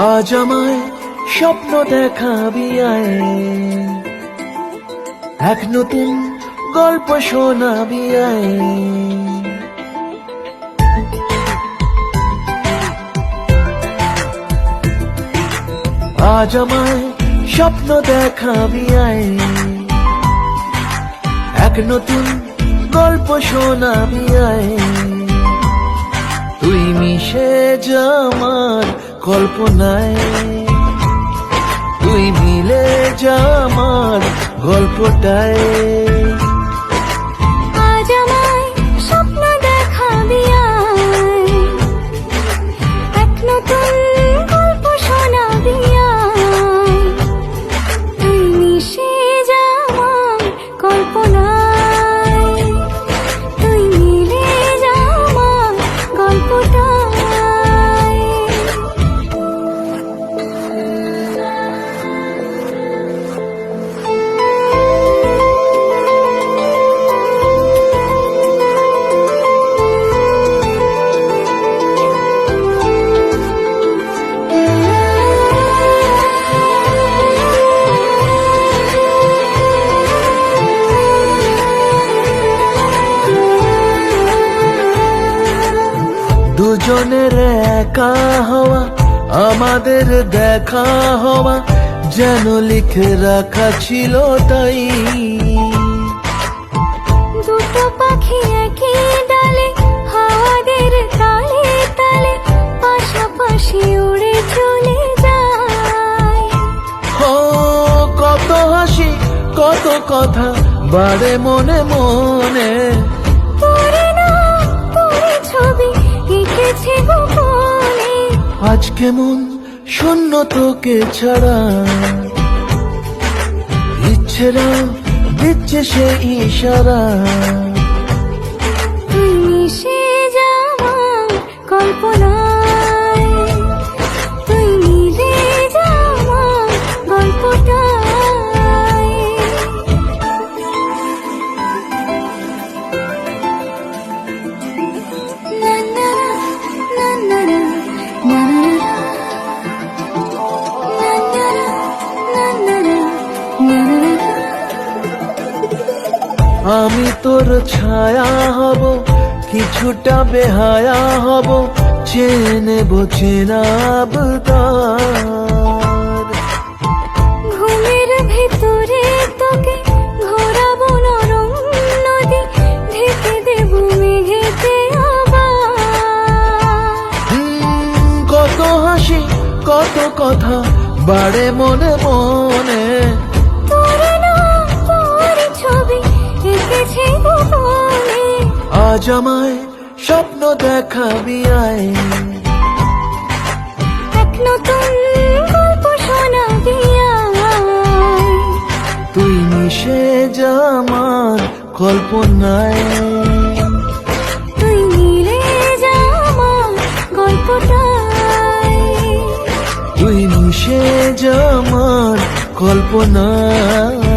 আজ আমায় স্বপ্ন দেখাবি আয়, এক নতুন গল্প শোনাবি আয়। আজ আমায় স্বপ্ন দেখাবি আয়, এক নতুন গল্প শোনাবি আয়। তুই মিশে যা আমার কল্পনায়, তুই মিলে যা আমার গল্পটায়। আজ আমায় স্বপ্ন দেখাবি আয়, এক নতুন গল্প শোনাবি আয়। তুই মিশে যা আমার কল্পনায়, তুই মিলে যা আমার গল্পটায়। দুজনের একা হওয়া, আমাদের দেখা হওয়া যেন লিখে রাখা ছিল তাই। দুটো পাখি একই ডালে, হাওয়াদের তালে তালে পাশাপাশি উড়ে চলে যায়। ও কত হাসি কত কথা বাড়ে মনে মনে, তোরে না তোরে ছবি এঁকেছে গোপনে। আজ কেমন শূন্য তোকে ছাড়া, ইচ্ছেরা দিচ্ছে সে ইশারা। তুই মিশে যা আমার কল্পনায়, তুই মিলে যা আমার গল্পটায়। না না না না না না না না। আমি তোর ছায়া হব, কিছুটা বেহায়া হব, চেনে নেব চেনাব তার। ঘুমের ভেতরে তোকে ঘোরাবো নরম নদী, ঢেকে দেব মেঘেতে আবার। কত হাসি কত কথা বাড়ে মনে মনে, তোরে না তোর ছবি এঁকেছে গোপনে। আজ আমায় স্বপ্ন দেখাবি আয়, এক নতুন গল্প শোনাবি আয়। তুই মিশে যা আমার কল্পনায়, তুই মিলে যা আমার গল্পটায়। তুই মিশে যা আমার কল্পনায়।